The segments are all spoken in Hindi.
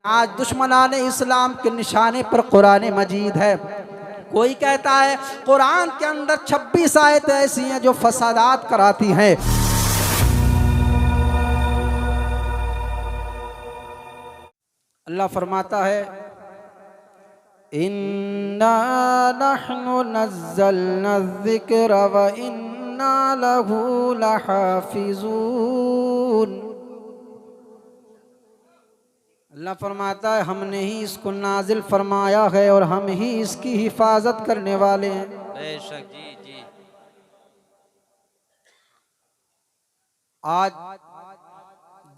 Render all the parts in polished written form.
आज दुश्मनाने इस्लाम के निशाने पर कुरान मजीद है। कोई कहता है कुरान के अंदर 26 आयतें ऐसी हैं जो फसादात कराती हैं। अल्लाह फरमाता है इन्ना नहनु नज़्ज़लना ज़िक्र व इन्ना लहू लहाफ़िज़ून। अल्लाह फरमाता है हमने ही इसको नाजिल फरमाया है और हम ही इसकी हिफाजत करने वाले हैं। बेशक जी जी। आज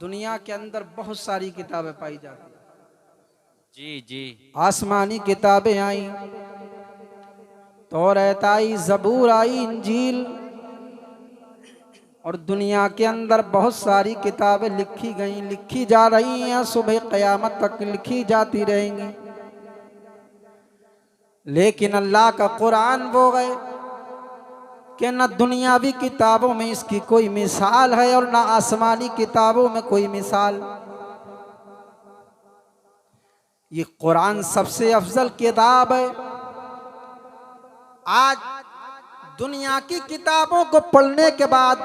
दुनिया के अंदर बहुत सारी किताबें पाई जाती हैं। जी जी। आसमानी किताबें आई, तौरात आई, ज़बूर आई, इंजील, और दुनिया के अंदर बहुत सारी किताबें लिखी गई, लिखी जा रही हैं, सुबह क़यामत तक लिखी जाती रहेंगी। लेकिन अल्लाह का कुरान वो है कि न दुनियावी किताबों में इसकी कोई मिसाल है और न आसमानी किताबों में कोई मिसाल। ये कुरान सबसे अफजल किताब है। आज दुनिया की किताबों को पढ़ने के बाद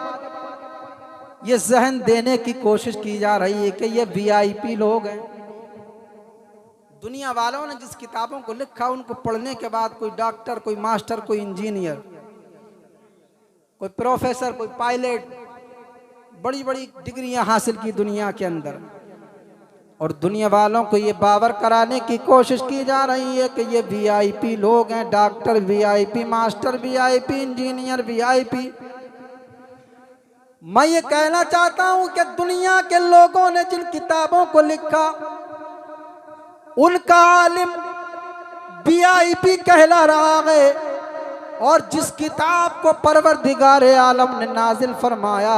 ये जहन देने की कोशिश की जा रही है कि ये वीआईपी लोग हैं। दुनिया वालों ने जिस किताबों को लिखा उनको पढ़ने के बाद कोई डॉक्टर, कोई मास्टर, कोई इंजीनियर, कोई प्रोफेसर, कोई पायलट, बड़ी बड़ी डिग्रियां हासिल की दुनिया के अंदर। और दुनिया वालों को ये बावर कराने की कोशिश की जा रही है कि ये वीआईपी लोग हैं, doctor VIP, master VIP, engineer VIP. मैं ये कहना चाहता हूं कि दुनिया के लोगों ने जिन किताबों को लिखा उनका आलिम वीआईपी कहला रहा है, और जिस किताब को परवरदिगारे आलम ने नाजिल फरमाया,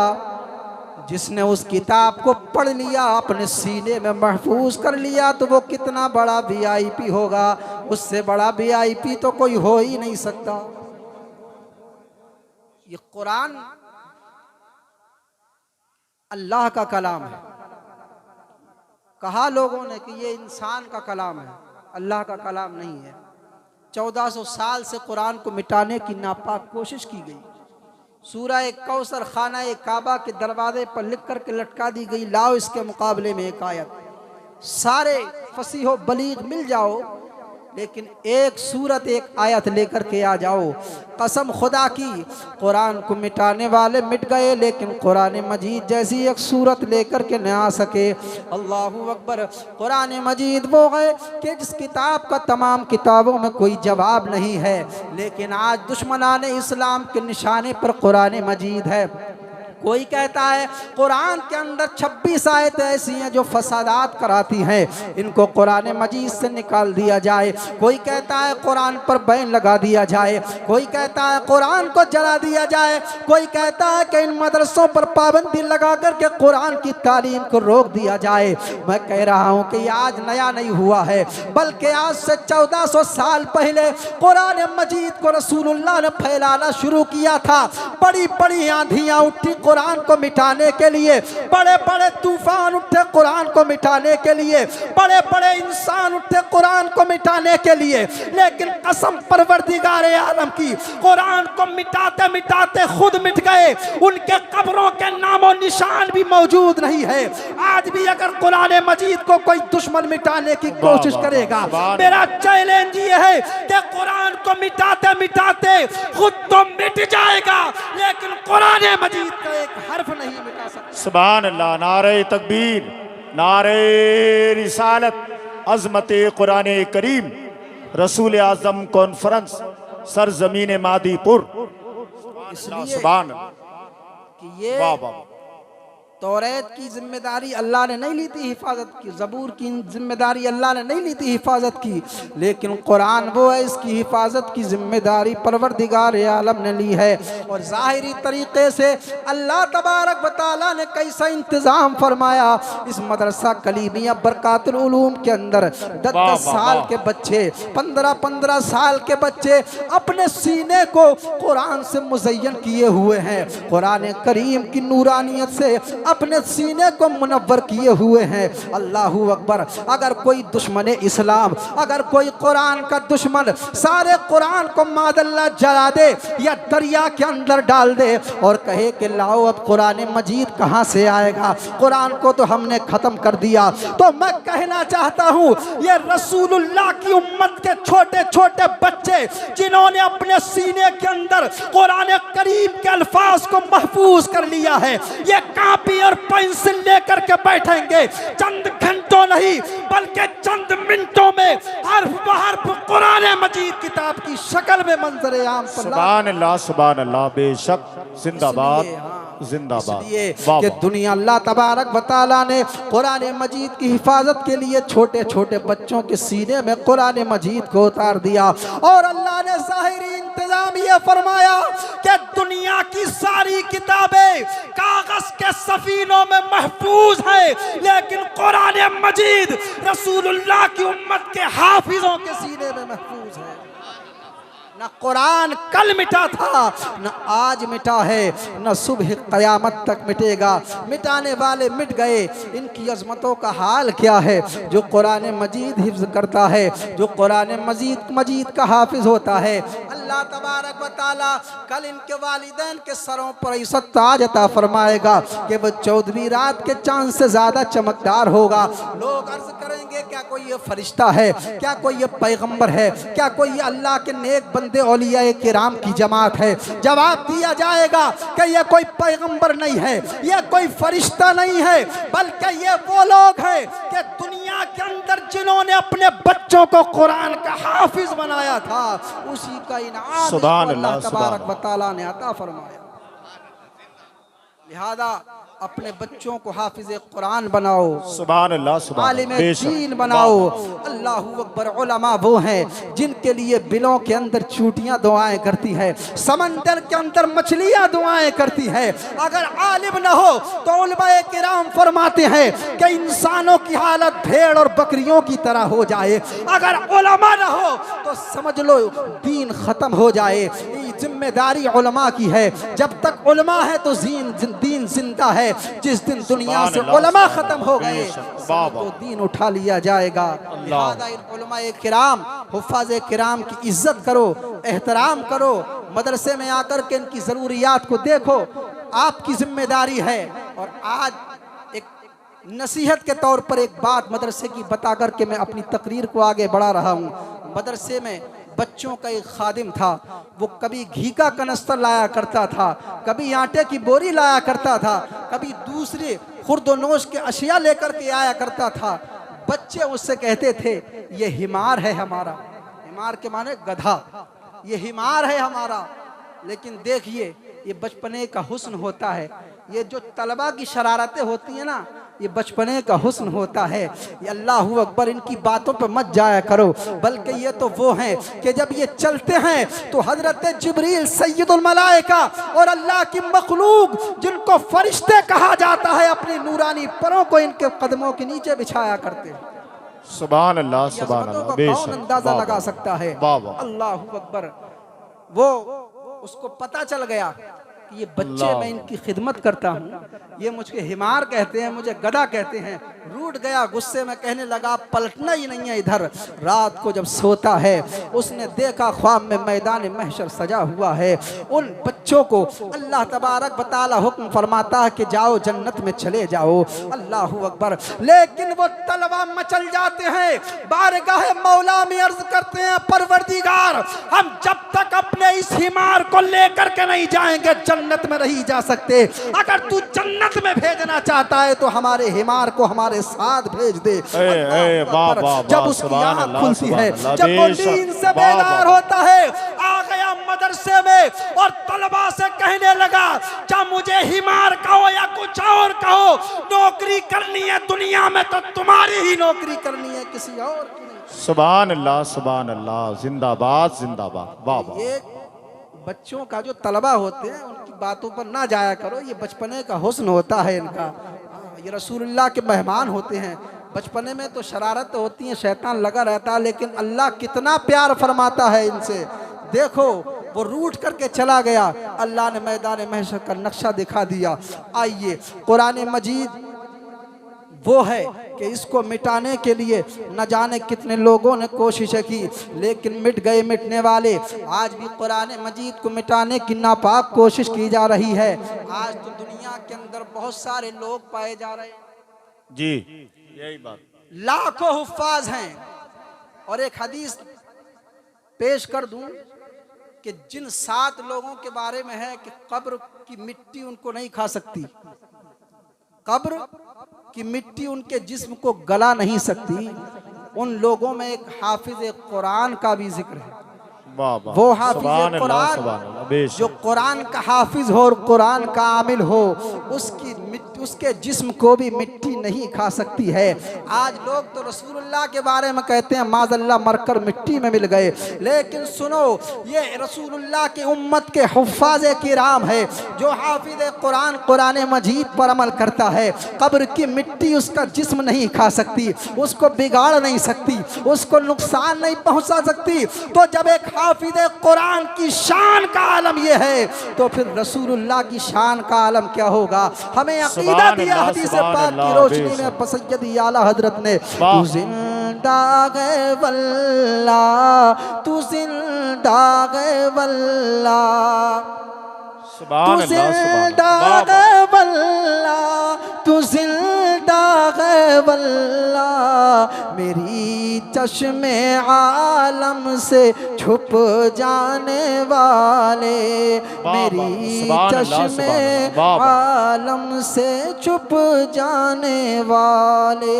जिसने उस किताब को पढ़ लिया, अपने सीने में महफूज कर लिया, तो वो कितना बड़ा वीआईपी होगा। उससे बड़ा वीआईपी तो कोई हो ही नहीं सकता। ये कुरान अल्लाह का कलाम है। कहा लोगों ने कि ये इंसान का कलाम है, अल्लाह का कलाम नहीं है। 1400 साल से कुरान को मिटाने की नापाक कोशिश की गई। सूरह कौसर खाना काबा के दरवाजे पर लिख कर के लटका दी गई। लाओ इसके मुकाबले में एक आयत, सारे फसीहो बलीग मिल जाओ, लेकिन एक सूरत, एक आयत लेकर के आ जाओ। कसम खुदा की, कुरान को मिटाने वाले मिट गए, लेकिन कुरान मजीद जैसी एक सूरत लेकर के न आ सके। अल्लाहू अकबर। कुरान मजीद वो है कि जिस किताब का तमाम किताबों में कोई जवाब नहीं है, लेकिन आज दुश्मनाने इस्लाम के निशाने पर कुरान मजीद है। कोई कहता है कुरान के अंदर 26 आयतें ऐसी हैं जो फसादात कराती हैं, इनको कुरान मजीद से निकाल दिया जाए। कोई कहता है कुरान पर बैन लगा दिया जाए। कोई कहता है कुरान को जला दिया जाए। कोई कहता है कि इन मदरसों पर पाबंदी लगा करके कुरान की तालीम को रोक दिया जाए। मैं कह रहा हूँ कि आज नया नहीं हुआ है, बल्कि आज से 1400 साल पहले कुरान मजीद को रसूलुल्लाह ने फैलाना शुरू किया था। बड़ी बड़ी आंधियाँ उठी कुरान को मिटाने के लिए, बड़े बड़े तूफान उठे कुरान को मिटाने के लिए, बड़े बड़े इंसान उठे कुरान को मिटाने के लिए, लेकिन कसम परवरदिगारे आलम की, कुरान को मिटाते मिटाते खुद मिट गए। उनके कब्रों के नामो निशान भी मौजूद नहीं है। आज भी अगर कुरान मजीद को कोई दुश्मन मिटाने की कोशिश करेगा, मेरा चैलेंज ये है कि कुरान को मिटाते मिटाते खुद तो मिट जाएगा, लेकिन कुरान मजीद का एक हर्फ नहीं मिटा सकता। सुभान अल्लाह। नारे तकबीर, नारे रिसालत, अज़मत कुरान करीम, रसूल आज़म कॉन्फ्रेंस, सरजमीन मादीपुर। इसलिए सुभान कि ये तौरात की जिम्मेदारी अल्लाह ने नहीं ली थी हिफाजत की, ज़बूर की जिम्मेदारी अल्लाह ने नहीं ली थी हिफाजत की, लेकिन कुरान वो है, इसकी हिफाजत की जिम्मेदारी परवरदिगार आलम ने ली है। और ज़ाहिरी तरीक़े से अल्लाह तबारक व तआला ने कैसा इंतज़ाम फरमाया। इस मदरसा कलीमिया बरकातुल उलूम के अंदर 10-10 साल के बच्चे, 15-15 साल के बच्चे अपने सीने को कुरान से मुज़य्यन किए हुए हैं। कुरान करीम की नूरानियत से अपने सीने को मुनव्वर किए हुए हैं। अल्लाह अकबर। अगर कोई दुश्मन इस्लाम, अगर कोई कुरान का दुश्मन सारे कुरान को मादल्ला जला दे या दरिया के अंदर डाल दे और कहे कि लाओ अब कुरान मजीद कहाँ से आएगा, कुरान को तो हमने खत्म कर दिया, तो मैं कहना चाहता हूँ ये रसूलुल्लाह की उम्मत के छोटे छोटे बच्चे जिन्होंने अपने सीने के अंदर कुरान करीम के अल्फाज को महफूज कर लिया है, ये कॉपी और पेंसिल लेकर के बैठेंगे, चंद घंटों नहीं बल्कि चंद मिनटों में हर्फ बहर्फ कुरान मजीद किताब की शक्ल में मंजर आम सुभान अल्लाह, बेशक जिंदाबाद जिंदाबाद। इसलिए कि दुनिया अल्लाह तबारक व तआला ने कुरान मजीद की हिफाजत के लिए छोटे छोटे बच्चों के सीने में कुरान मजीद को उतार दिया और अल्लाह ने ज़ाहिरी इंतजाम ये फरमाया कि दुनिया की सारी किताबें कागज के सफीनों में महफूज है, लेकिन कुरान मजीद रसूलुल्लाह की उम्मत के हाफिजों के सीने में महफूज है। न कुरान कल मिटा था, न आज मिटा है, न सुबह क़यामत तक मिटेगा। मिटाने वाले मिट गए, इनकी अज़मतों का हाल क्या है? जो कुरान मजीद हिफ्ज़ करता है, जो कुरान मजीद का हाफिज होता है, अल्लाह तबारक व तआला कल इनके वालिदैन के सरों पर ऐसा ताज अता फरमाएगा कि वह 14वीं रात के चांद से ज़्यादा चमकदार होगा। लोग अर्ज़ करेंगे क्या कोई ये फरिश्ता है, क्या कोई ये पैगम्बर है, क्या कोई ये अल्लाह के नेक बंदे औलिया किराम की जमात है? जवाब दिया जाएगा कि ये कोई पैगंबर नहीं है, ये कोई फरिश्ता नहीं है, बल्कि ये वो लोग हैं कि दुनिया के अंदर जिन्होंने अपने बच्चों को कुरान का हाफिज बनाया था, उसी का इनाम अल्लाह तबारक व तआला ने अता फरमाया। लिहाजा अपने बच्चों को हाफिज कुरान बनाओ, सुभान अल्लाह, आलिम दीन बनाओ। अल्लाहू अकबर। उलमा वो हैं जिनके लिए बिलों के अंदर चूटियां दुआएं करती है, समंदर के अंदर मछलियां दुआएं करती है। अगर आलिम न हो तो उलमाए किराम फरमाते हैं कि इंसानों की हालत भेड़ और बकरियों की तरह हो जाए। अगर उलमा न हो तो समझ लो दीन खत्म हो जाए। जिम्मेदारी उलमा की है, जब तक उलमा है तो दीन जिंदा है। जिस दिन दुनिया से उलमा खत्म हो गए तो दीन उठा लिया जाएगा। लिहाजा इन उलमाए किराम, हुफ़ाज़े किराम की इज्जत करो, एहतराम करो, मदरसे में आकर के इनकी ज़रूरियात को देखो, आपकी जिम्मेदारी है। और आज एक नसीहत के तौर पर एक बात मदरसे की बता कर के मैं अपनी तकरीर को आगे बढ़ा रहा हूँ। मदरसे में बच्चों का एक खादिम था, वो कभी घी का कनस्तर लाया करता था, कभी आटे की बोरी लाया करता था, कभी दूसरे खुर्दोनोश के अशिया लेकर के आया करता था। बच्चे उससे कहते थे ये हिमार है हमारा, हिमार के माने गधा, ये हिमार है हमारा। लेकिन देखिए ये बचपने का हुस्न होता है, ये जो तलबा की शरारतें होती हैं ना, ये बचपने का हुस्न होता है। ये अल्लाहू अकबर, इनकी बातों पर मत जाया करो, बल्कि ये तो वो हैं कि जब ये चलते हैं तो हजरत जिब्रील सैयदुल मलाइका और अल्लाह की मखलूक जिनको फरिश्ते कहा जाता है, अपनी नूरानी परों को इनके कदमों के नीचे बिछाया करते हैं। सुभान अल्लाह, सुभान अल्लाह। कौन अंदाजा लगा सकता है? अल्लाहू अकबर। वो उसको पता चल गया कि ये बच्चे मैं इनकी खिदमत करता हूँ, ये मुझे हिमार कहते हैं, मुझे गधा कहते हैं। रूठ गया, गुस्से में कहने लगा पलटना ही नहीं है इधर। रात को जब सोता है उसने देखा ख्वाब में मैदान महशर सजा हुआ है। उन बच्चों को अल्लाह तबारक व तआला हुक्म फरमाता है कि जाओ जन्नत में चले जाओ। अल्लाहू अकबर। लेकिन वो तलवा मचल जाते हैं, बारगाह मौला में अर्ज करते हैं परवरदिगार, हम जब तक अपने इस हिमार को लेकर के नहीं जाएंगे जन्नत में नहीं जा सकते। अगर तू जन्नत में भेजना चाहता है तो हमारे हिमार को हमारे साथ भेज दे। जब उसकी आँख खुलती है, जब वो नींद से बेदार होता है, आ गया मदरसे में और तलबा से कहने लगा क्या मुझे हिमार कहो या कुछ और कहो, नौकरी करनी है दुनिया में तो तुम्हारी ही नौकरी करनी है, किसी और की नहीं। सुभान अल्लाह, सुभान अल्लाह, जिंदाबाद जिंदाबाद। वाह। ये बच्चों का जो तलबा होते हैं उनकी बातों पर ना जाया करो, ये बचपने का हुस्न होता है इनका। ये रसूलुल्लाह के मेहमान होते हैं। बचपने में तो शरारत होती है, शैतान लगा रहता है, लेकिन अल्लाह कितना प्यार फरमाता है इनसे। देखो वो रूठ करके चला गया। अल्लाह ने मैदान महशर का नक्शा दिखा दिया। आइए, कुरान मजीद वो है कि इसको मिटाने के लिए न जाने कितने लोगों ने कोशिशें की, लेकिन मिट गए मिटने वाले। आज भी कुरान मजीद को मिटाने की नापाक कोशिश की जा रही है। आज तो दुनिया के अंदर बहुत सारे लोग पाए जा रहे हैं जी, यही बात। लाखों हुफ्फाज हैं। और एक हदीस पेश कर दूं कि जिन 7 लोगों के बारे में है कि कब्र की मिट्टी उनको नहीं खा सकती, कब्र की मिट्टी उनके जिस्म को गला नहीं सकती, उन लोगों में एक हाफिज कुरान का भी जिक्र है। वाह वाह, वो हाफिज सुभान अल्लाह, कुरान सुभान अल्लाह, बेशक। जो कुरान का हाफिज हो और कुरान का आमिल हो, उसकी उसके जिस्म को भी मिट्टी नहीं खा सकती है। आज लोग तो रसूलुल्लाह के बारे में कहते हैं माज़अल्लाह मरकर मिट्टी में मिल गए, लेकिन सुनो, ये रसूलुल्लाह के उम्मत के हुफ्फाज़ किराम है जो हाफिज कुरान कुरान मजीद पर अमल करता है। कब्र की मिट्टी उसका जिस्म नहीं खा सकती, उसको बिगाड़ नहीं सकती, उसको नुकसान नहीं पहुंचा सकती। तो जब एक हाफिज कुरान की शान का आलम यह है, तो फिर रसूलुल्लाह की शान का आलम क्या होगा। हमें अकीदा दिया हदीस पाक की रोशनी में सय्यदी आला हजरत ने, तू जिंदा है वल्लाह, तू जिंदा है वल्लाह, तू जिंदा है वल्लाह, तू जिंदा है वल्लाह, मेरी चश्मे आलम से छुप जाने वाले, मेरी चश्मे आलम से छुप जाने वाले।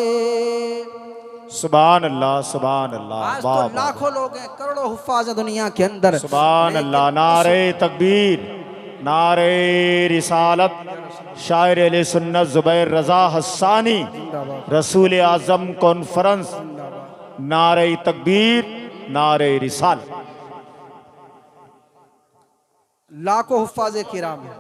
सुभान अल्लाह, सुभान अल्लाह। आज तो लाखों लोग हैं, करोड़ों हुफ्फाज हैं दुनिया के अंदर। सुभान अल्लाह। नारे तकबीर, नारे रिसालत, शायर अहले सुन्नत ज़ुबैर रज़ा हस्सानी, रसूल आज़म कॉन्फ्रेंस, नारे तकबीर, नारे रिसालत। लाखों हुफ्फाज़ किराम हैं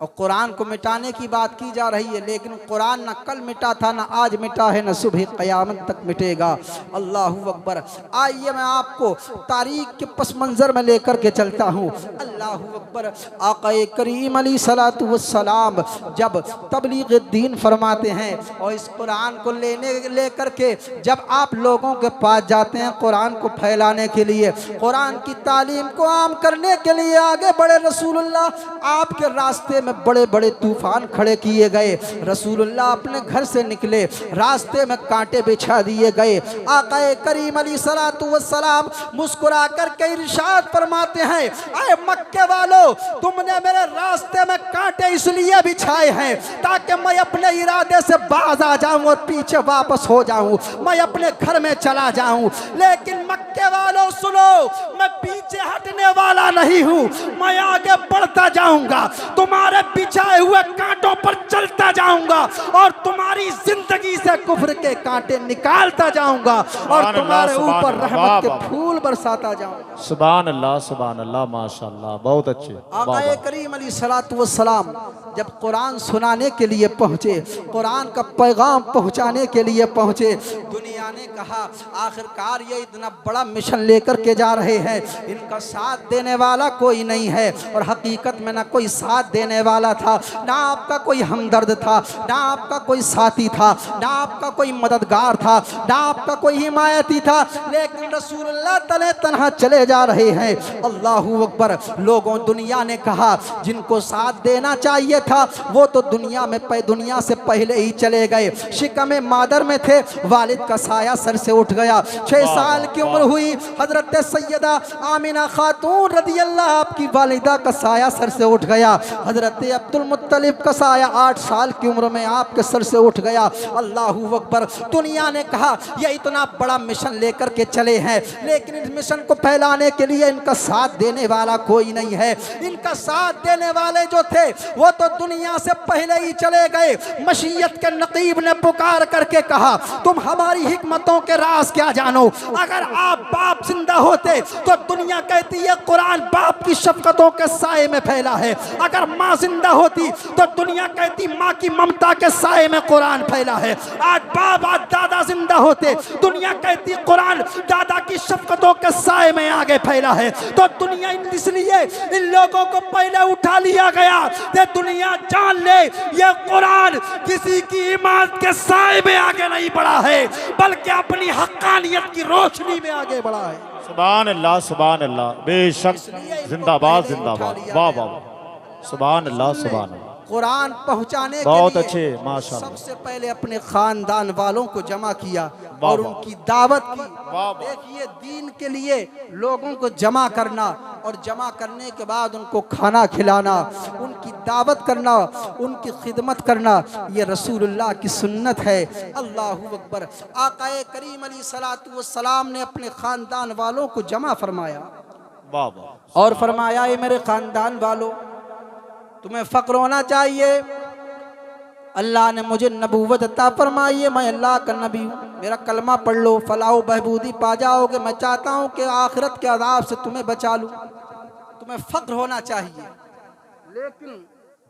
और कुरान को मिटाने की बात की जा रही है, लेकिन कुरान न कल मिटा था, न आज मिटा है, न सुबह क़यामत तक मिटेगा। अल्लाहू अकबर। आइए मैं आपको तारीख के पस मंज़र में लेकर के चलता हूँ। अल्लाहू अकबर। आक़ाए करीम अलैहिस्सलातु वस्सलाम जब तबलीग दीन फरमाते हैं और इस कुरान को लेकर के जब आप लोगों के पास जाते हैं कुरान को फैलाने के लिए, कुरान की तालीम को आम करने के लिए आगे बढ़े रसूलुल्लाह, आपके रास्ते में बड़े बड़े तूफान खड़े किए गए। रसूलुल्लाह अपने घर से निकले, रास्ते में कांटे बिछा दिए गए। आक़ाए करीम अलैहिस्सलातु वस्सलाम मुस्कुरा कर के इरशाद फरमाते हैं, अरे मक्के वालों, तुमने मेरे रास्ते में कांटे इसलिए बिछाए हैं ताकि मैं अपने इरादे से बाज आ जाऊं और पीछे वापस हो जाऊं, मैं अपने घर में चला जाऊं। लेकिन मक्के वालों सुनो, मैं पीछे हटने वाला नहीं हूं, मैं आगे बढ़ता जाऊंगा, तुम्हारे बिछाए हुए कांटों पर चलता जाऊंगा और तुम्हारी जिंदगी से कुफ्र के कांटे निकालता जाऊंगा और तुम्हारे ऊपर रहमत के फूल बरसाता जाऊंगा। सुभान अल्लाह, सुभान अल्लाह, माशाअल्लाह, बहुत अच्छे। आक़ाए करीम अलैहिस्सलातु वस्सलाम जब कुरान सुनाने के लिए पहुँचे, कुरान का पैगाम पहुँचाने के लिए पहुँचे, दुनिया ने कहा आखिरकार ये इतना बड़ा मिशन लेकर के जा रहे हैं, इनका साथ देने वाला कोई नहीं है। और हकीकत में ना कोई साथ देने वाला था, ना आपका कोई हमदर्द था, ना आपका कोई साथी था, ना आपका कोई मददगार था, ना आपका कोई हिमायती था, लेकिन रसूलुल्लाह तले तन्हा चले जा रहे हैं। अल्लाहू अकबर। लोगों दुनिया ने कहा जिनको साथ देना चाहिए था वो तो दुनिया से पहले ही चले गए। शिकमे मादर में थे, वालिद का साया सर से उठ गया। 6 साल की उम्र हुई, हजरत सैयदा आमिना खातून रदियल्लाह आपकी वालिदा का साया सर से उठ गया। हजरत अब्दुल मुत्तलिब का साया 8 साल की उम्र में आपके सर से उठ गया। अल्लाहू अकबर। दुनिया ने कहा यह इतना बड़ा मिशन लेकर के चले हैं, लेकिन इस मिशन को फैलाने के लिए इनका साथ देने वाला कोई नहीं है। इनका साथ देने वाले जो थे वो तो दुनिया से पहले ही चले गए। मशीयत के नकीब ने पुकार करके कहा तुम हमारी हिकमतों के राज क्या जानो। अगर आप बाप जिंदा होते तो दुनिया कहती है कुरान बाप की शफकतों के साए में फैला है। अगर माँ जिंदा होती तो दुनिया कहती माँ की ममता के साए में कुरान फैला है। आज बाप आज दादा जिंदा होते दुनिया कहती कुरान दादा की शफकतों के साए में आगे फैला है। तो दुनिया इसलिए इन लोगों को पहले उठा लिया गया कि दुनिया जान ले ये कुरान किसी की इमारत के साए में आगे नहीं बढ़ा है बल्कि अपनी हक्कानियत की रोशनी में आगे बढ़ा है। सुभान अल्लाह बेशक जिंदाबाद जिंदाबाद वाह वाह सुभान अल्लाह कुरान पहुंचाने के बहुत लिए अच्छे माशाअल्लाह सबसे पहले अपने खानदान वालों को जमा किया वाह और वाह। उनकी दावत की। वाह। देखिए दीन के लिए लोगों को जमा करना और जमा करने के बाद उनको खाना खिलाना, उनकी दावत करना, उनकी खिदमत करना, ये रसूलुल्लाह की सुन्नत है। अल्लाहु अकबर। आकाए करीम अलैहिस्सलातु वस्सलाम ने अपने खानदान वालों को जमा फरमाया वाह वाह और फरमाया ये मेरे खानदान वालों तुम्हें फ़क्र होना चाहिए। अल्लाह ने मुझे नबूवत अता फरमाई है, मैं अल्लाह का नबी हूँ। मेरा कलमा पढ़ लो, फलाह बहबूदी पा जाओगे। मैं चाहता हूँ कि आखिरत के अज़ाब से तुम्हें बचा लूँ। तुम्हें फ़क्र होना चाहिए। लेकिन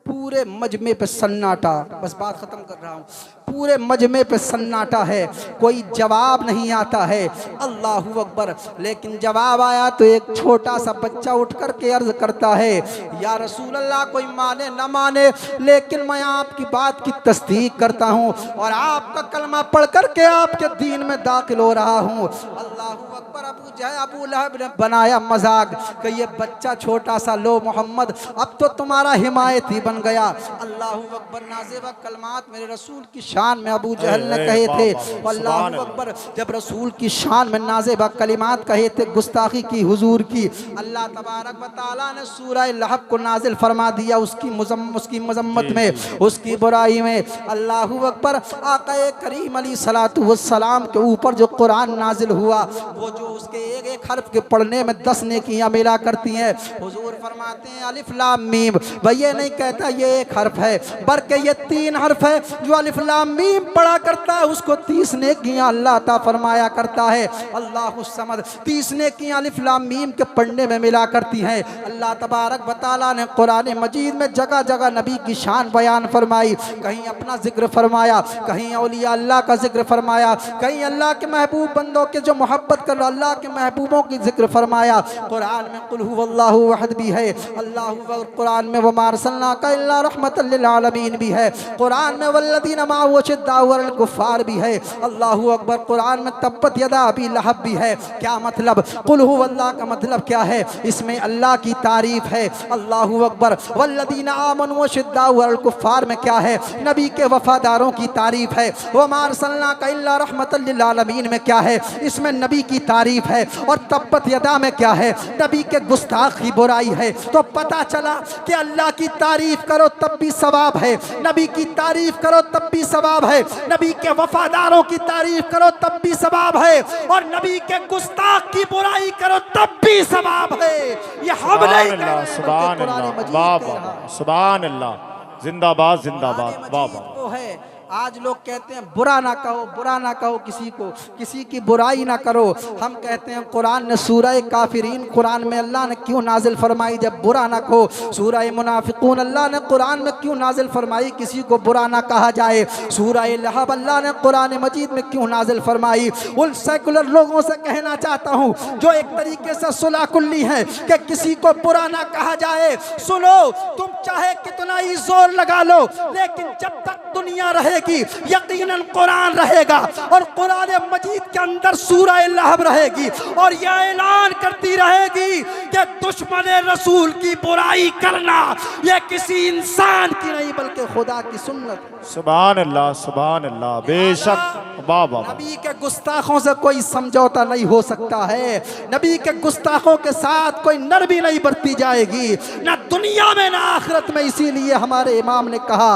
पूरे मजमे पे सन्नाटा, बस बात ख़त्म कर रहा हूँ। पूरे मजमे पे सन्नाटा है, कोई जवाब नहीं आता है। अल्लाहु अकबर। लेकिन जवाब आया तो एक छोटा सा बच्चा उठ कर के अर्ज करता है, या रसूल अल्लाह कोई माने न माने लेकिन मैं आपकी बात की तस्दीक करता हूँ और आपका कलमा पढ़ कर के आपके दीन में दाखिल हो रहा हूँ। अल्लाहु अकबर। अबू लहब ने बनाया मजाक कि ये बच्चा छोटा सा, लो मोहम्मद अब तो तुम्हारा हिमायती बन गया। अल्लाहु अकबर। नाज़िब कलमात मेरे रसूल की शान में अबू जहल ने कहे थे। अल्लाहु अकबर। जब रसूल की शान में नाज़िब कलिमात कहे थे गुस्ताखी की हुजूर की, अल्लाह तबारक व तआला ने सूरह लहब को नाजिल फरमा दिया उसकी मजम्मत में, उसकी बुराई में। अल्लाहु अकबर। आक़ाए करीम अलैहिस्सलातु वस्सलाम के ऊपर जो कुरान नाजिल हुआ वो जो उसके एक एक हर्फ के पढ़ने में 10 नेकियां मिला करती हैं। हुजूर फरमाते हैं अलिफ लाम मीम, भाई ये नहीं कहता ये एक हर्फ है बल्कि ये 3 हर्फ है। जो अलिफ लाम मीम पढ़ा करता है उसको 30 नेकियां अल्लाह ता फरमाया करता है। अल्लाहु समद। 30 नेकियां अलिफ लाम मीम के पढ़ने में मिला करती हैं। अल्लाह तबारक व तआला ने कुरान मजीद में जगह जगह नबी की शान बयान फरमाई। कहीं अपना जिक्र फरमाया, कहीं औलिया अल्लाह का जिक्र फरमाया, कहीं अल्लाह के महबूब बंदों के जो मोहब्बत कर अल्लाह के महबूबों की जिक्र फरमाया। कुरान में कुल हुवल्लाहु अहद भी है। अल्लाहु कुरान में वमा अरसलनाका इल्ला रहमतल लिल आलमीन भी है। कुरान में वल्लदीना माअहु अशिद्दाउ अलल कुफ्फार भी है। अल्लाहु अकबर। कुरान में तब्बत यदा अबी लहब भी है। क्या मतलब? कुल हुवल्लाह का मतलब क्या है? इसमें अल्लाह की तारीफ है। अल्लाहु अकबर। वल्लदीना आमनु अशिद्दाउ अलल कुफ्फार में क्या है? नबी के वफादारों की तारीफ है। वमा अरसलनाका इल्ला रहमतल लिल आलमीन में क्या है? इसमें नबी की तारीफ है। और तब्बत यदा में क्या है? नबी के गुस्ताख की बुराई है। तो पता चला कि अल्लाह की तारीफ करो तब भी सवाब है, नबी की तारीफ करो तब भी सवाब है, नबी के वफादारों की तारीफ करो तब भी सवाब है, और नबी के गुस्ताख की बुराई करो तब भी सवाब है। ये हम नहीं कह रहे, सुभान कुरान अल्लाह मजीद वाह कह रहा है। वाह सुभान अल्लाह जिंदाबाद जिंदाबाद कुरान वाह मजीद वाह वो है। आज लोग कहते हैं बुरा ना कहो, बुरा ना कहो किसी को, किसी की बुराई ना करो। हम कहते हैं कुरान ने सूरह काफिरीन कुरान में अल्लाह ने क्यों नाजिल फरमाई जब बुरा ना कहो? सूरह मुनाफिकून अल्लाह ने कुरान में क्यों नाजिल फरमाई किसी को बुरा ना कहा जाए? सूरह लहब अल्लाह ने कुरान मजीद में क्यों नाजिल फरमाई? उन सेकुलर लोगों से कहना चाहता हूँ जो एक तरीके से सुलह कुल्ली है कि किसी को बुरा ना कहा जाए। सुनो, तुम चाहे कितना ही जोर लगा लो लेकिन जब तक दुनिया रहेगी यकीनन कुरान रहेगा, और कुरान मजीद के अंदर सूरह लहब रहेगी और यह ऐलान करती रहेगी कि दुश्मन रसूल की बुराई करना यह किसी इंसान की नहीं बल्कि खुदा की सुन्नत। सुभान अल्लाह बेशक वाह वाह नबी के गुस्ताखों से कोई समझौता नहीं हो सकता है। नबी के गुस्ताखों के साथ कोई नरमी नहीं बरती जाएगी, ना दुनिया में ना आखिरत में। इसीलिए हमारे इमाम ने कहा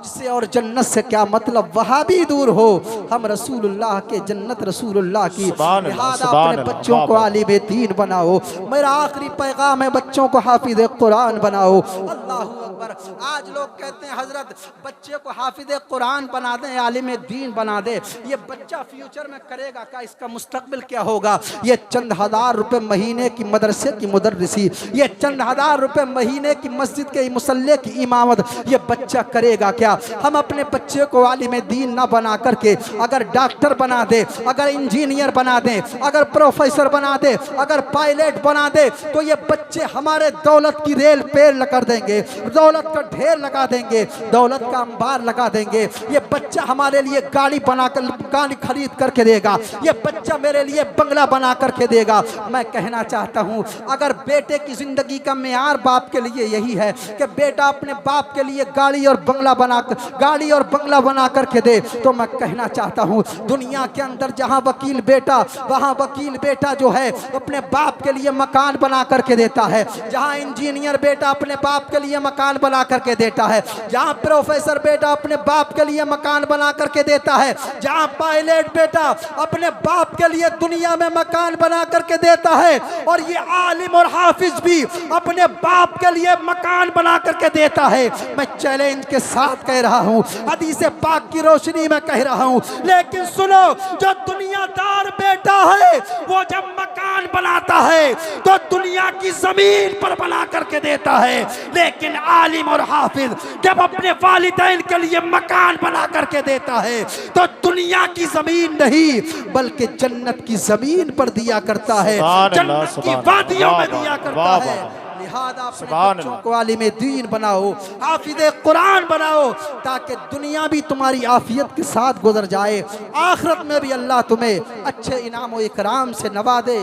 मुझसे और जन्नत से क्या मतलब, वहाँ भी दूर हो, हम रसूलुल्लाह के, जन्नत रसूलुल्लाह की। सुभान अल्लाह, लिहाजा सुभान अपने अल्लाह, बच्चों को वाह, वाह। आलिम दीन बनाओ। मेरा आखिरी पैगाम है, बच्चों को हाफिज कुरान बनाओ। अल्लाह अकबर। आज लोग कहते हैं हजरत बच्चे को हाफिज कुरान बना दें, आलिम दीन बना दे, ये बच्चा फ्यूचर में करेगा क्या, इसका मुस्तकबिल क्या होगा? ये चंद हजार रुपए महीने की मदरसे की मुदर्रिसी, ये चंद हजार रुपए महीने की मस्जिद के मुसल्ले की इमामत, ये बच्चा करेगा क्या? हम अपने बच्चे को आलिम दीन ना बना करके अगर डॉक्टर बना दे, अगर इंजीनियर बना दे, अगर प्रोफेसर बना दे, अगर पायलट बना दे, तो ये बच्चे हमारे दौलत की रेल पेल कर देंगे, दौलत का ढेर लगा देंगे, दौलत का अंबार लगा देंगे। ये बच्चा हमारे लिए गाड़ी बनाकर, गाड़ी खरीद करके देगा, ये बच्चा मेरे लिए बंगला बना करके देगा। मैं कहना चाहता हूँ, अगर बेटे की जिंदगी का मेयार बाप के लिए यही है कि बेटा अपने बाप के लिए गाड़ी और बंगला बना करके दे, तो मैं कहना चाहता हूँ दुनिया के अंदर जहाँ वकील बेटा, वहाँ वकील बेटा जो है अपने बाप के लिए मकान बना करके देता है, जहाँ इंजीनियर बेटा अपने बाप के लिए मकान बना करके देता है, जहाँ प्रोफेसर बेटा अपने बाप के लिए मकान बना करके देता है, जहाँ पायलट बेटा अपने बाप के लिए दुनिया में मकान बना करके देता है, और ये आलिम और हाफिज भी अपने बाप के लिए मकान बना करके देता है। मैं चैलेंज के साथ कह रहा हूँ, हदीस पाक की रोशनी में कह रहा हूँ, लेकिन सुनो, जो दुनियादार बेटा है वो जब मकान बनाता है तो दुनिया की जमीन पर बना करके देता है, लेकिन आलिम और हाफिज जब अपने वालिदैन के लिए मकान बना करके देता है तो दुनिया की जमीन नहीं बल्कि जन्नत की जमीन पर दिया करता है, जन्नत की वादियों में दिया करता है। लिहाजा अपने बच्चों को आलिम दीन बनाओ, हाफिज कुरान बनाओ, ताकि दुनिया भी तुम्हारी आफियत के साथ गुजर जाए, आखिरत में भी अल्लाह तुम्हें अच्छे इनाम और इकराम से नवाजे।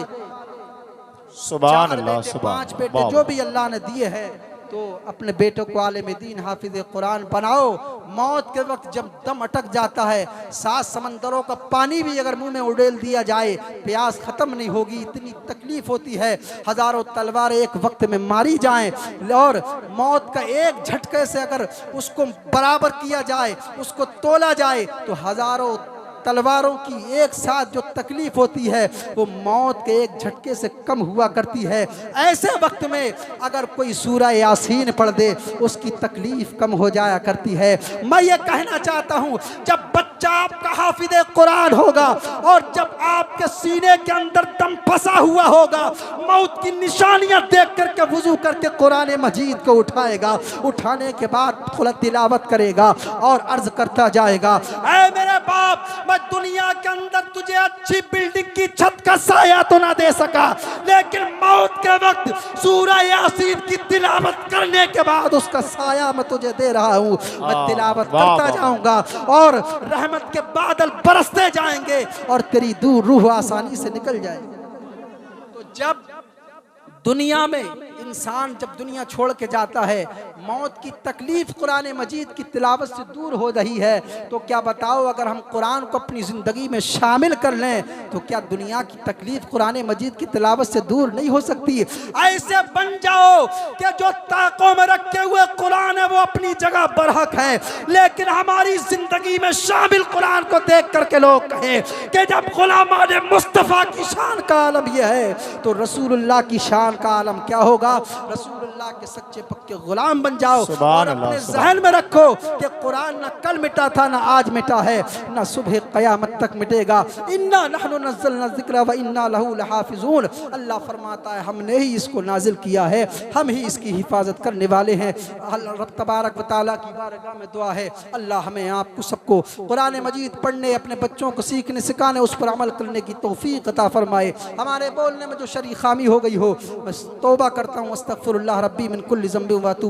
सुभान चार अल्लाह, बेटे, सुभान 5 बेटे वाह, जो भी अल्लाह ने दिए हैं, तो अपने बेटों को आलिम दीन हाफिज कुरान बनाओ। मौत के वक्त जब दम अटक जाता है, 7 समंदरों का पानी भी अगर मुंह में उड़ेल दिया जाए, प्यास खत्म नहीं होगी, इतनी तकलीफ होती है। हजारों तलवारें एक वक्त में मारी जाएं, और मौत का एक झटके से अगर उसको बराबर किया जाए, उसको तोला जाए, तो हजारों तलवारों की एक साथ जो तकलीफ होती है वो मौत के एक झटके से कम हुआ करती है। ऐसे वक्त में अगर कोई सूरह यासीन पढ़ दे, उसकी तकलीफ कम हो जाया करती है। मैं ये कहना चाहता हूँ, जब बच्चा आपका हाफिज कुरान होगा और जब आपके सीने के अंदर दम फंसा हुआ होगा, मौत की निशानियां देख करके वुजू करके कुरान मजीद को उठाएगा, उठाने के बाद खुला तिलावत करेगा और अर्ज करता जाएगा, ऐ मेरे बाप, मैं दुनिया के अंदर तुझे अच्छी बिल्डिंग की छत का साया तो ना दे सका, लेकिन मौत के वक्त सूरह यासीन की तिलावत करने के बाद उसका साया मैं तुझे दे रहा हूँ। मैं तिलावत करता जाऊंगा और रहमत के बादल बरसते जाएंगे और तेरी दूर रूह आसानी से निकल जाएगी। तो जब दुनिया में इंसान जब दुनिया छोड़ के जाता है, मौत की तकलीफ कुरान मजीद की तिलावत से दूर हो रही है, तो क्या बताओ अगर हम कुरान को अपनी ज़िंदगी में शामिल कर लें तो क्या दुनिया की तकलीफ कुरान मजीद की तिलावत से दूर नहीं हो सकती? ऐसे बन जाओ कि जो ताकों में रखे हुए कुरान है वो अपनी जगह बरहक है, लेकिन हमारी ज़िंदगी में शामिल कुरान को देख करके लोग कहें कि जब गुलामान मुस्तफ़ा की शान का आलम यह है तो रसूलुल्लाह की शान का आलम क्या होगा? रसूलुल्लाह के सच्चे पक्के गुलाम बन जाओ और अपने जहन में रखो कि कुरान न कल मिटा था, न आज मिटा है, न सुबह क़यामत तक मिटेगा। इन्ना नहनु नज़्ज़लना ज़िक्रा व इन्ना लहू लहाफ़िज़ून। अल्लाह फरमाता है हमने ही इसको नाजिल किया है, हम ही इसकी हिफाजत करने वाले हैं। रब तबारक व तआला की बारगाह में दुआ है, अल्लाह हमें आपको सबको कुरान मजीद पढ़ने, अपने बच्चों को सीखने सिखाने, उस पर अमल करने की तौफीक अता फरमाए। हमारे बोलने में जो शरी खामी हो गई हो, मैं तौबा करता हूँ, अस्तगफिरुल्लाह रब्बी मिन कुल्लि ज़ंबिन व अतूबु